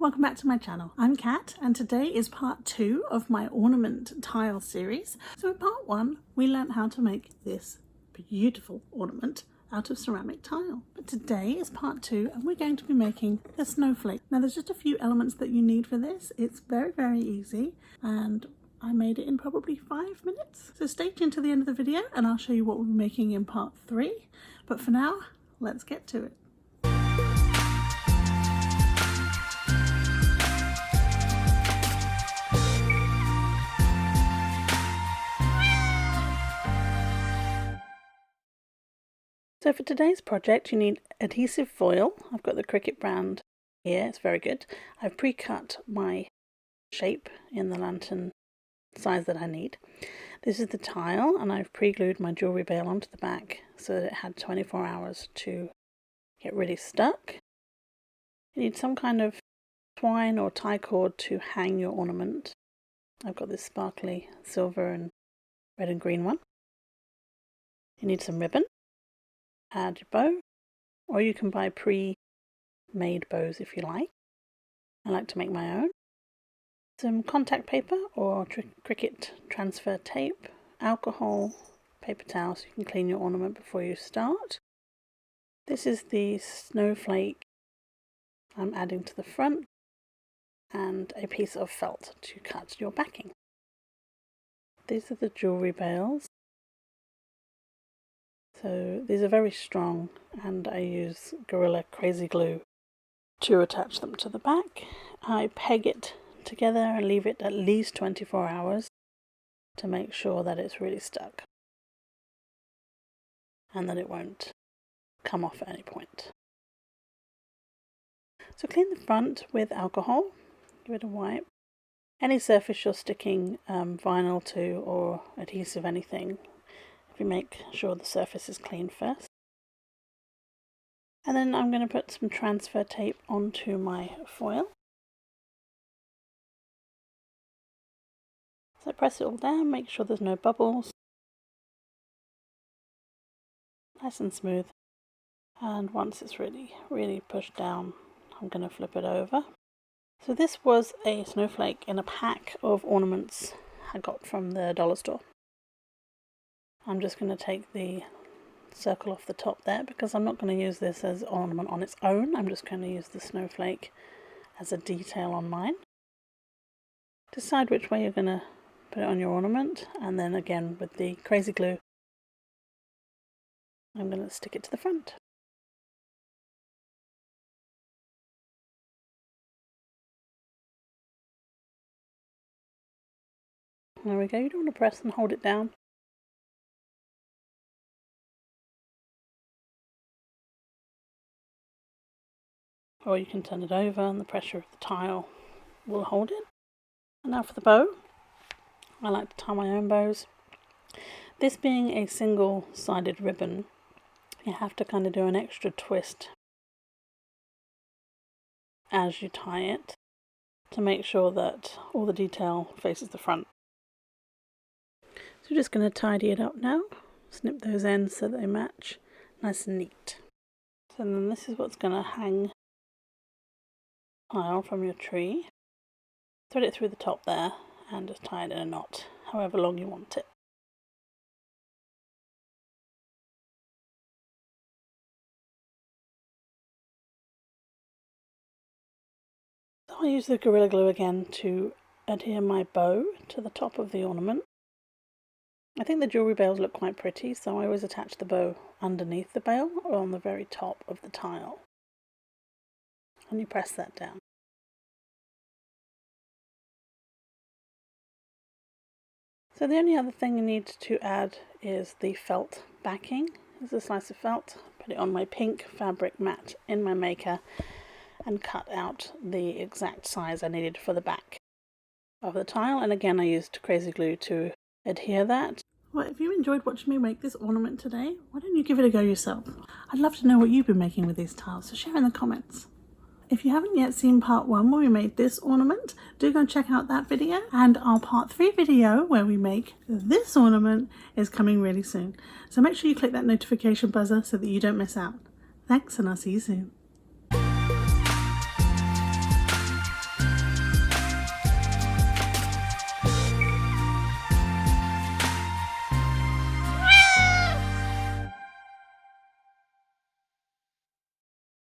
Welcome back to my channel. I'm Kat and today is part 2 of my ornament tile series. So in part 1 we learned how to make this beautiful ornament out of ceramic tile. But today is part 2 and we're going to be making a snowflake. Now there's just a few elements that you need for this. It's very easy and I made it in probably 5 minutes. So stay tuned to the end of the video and I'll show you what we'll be making in part 3. But for now, let's get to it. So for today's project you need adhesive foil. I've got the Cricut brand here, it's very good. I've pre-cut my shape in the lantern size that I need. This is the tile and I've pre-glued my jewellery bail onto the back so that it had 24 hours to get really stuck. You need some kind of twine or tie cord to hang your ornament. I've got this sparkly silver and red and green one. You need some ribbon. Add your bow, or you can buy pre-made bows if you like. I like to make my own. Some contact paper or Cricut transfer tape, alcohol, paper towel so you can clean your ornament before you start. This is the snowflake I'm adding to the front, and a piece of felt to cut your backing. These are the jewellery bails. So these are very strong and I use Gorilla Crazy Glue to attach them to the back. I peg it together and leave it at least 24 hours to make sure that it's really stuck and that it won't come off at any point. So clean the front with alcohol, give it a wipe. Any surface you're sticking vinyl to or adhesive anything, if you make sure the surface is clean first. And then I'm going to put some transfer tape onto my foil. So press it all down, make sure there's no bubbles. Nice and smooth. And once it's really pushed down, I'm going to flip it over. So this was a snowflake in a pack of ornaments I got from the dollar store. I'm just going to take the circle off the top there because I'm not going to use this as ornament on its own. I'm just going to use the snowflake as a detail on mine. Decide which way you're going to put it on your ornament, and then again with the crazy glue I'm going to stick it to the front. There we go, you don't want to press and hold it down. Or you can turn it over and the pressure of the tile will hold it. And now for the bow. I like to tie my own bows. This being a single-sided ribbon, you have to kind of do an extra twist as you tie it to make sure that all the detail faces the front. So we're just going to tidy it up now. Snip those ends so that they match nice and neat. So then this is what's going to hang tile from your tree. Thread it through the top there and just tie it in a knot, however long you want it. So I use the Gorilla Glue again to adhere my bow to the top of the ornament. I think the jewellery bails look quite pretty, so I always attach the bow underneath the bail or on the very top of the tile. And you press that down. So the only other thing you need to add is the felt backing. There's a slice of felt, put it on my pink fabric mat in my maker and cut out the exact size I needed for the back of the tile, and again I used Crazy Glue to adhere that. Well, if you enjoyed watching me make this ornament today, why don't you give it a go yourself? I'd love to know what you've been making with these tiles, so share in the comments. If you haven't yet seen part 1 where we made this ornament, do go and check out that video, and our part 3 video where we make this ornament is coming really soon. So make sure you click that notification buzzer so that you don't miss out. Thanks, and I'll see you soon.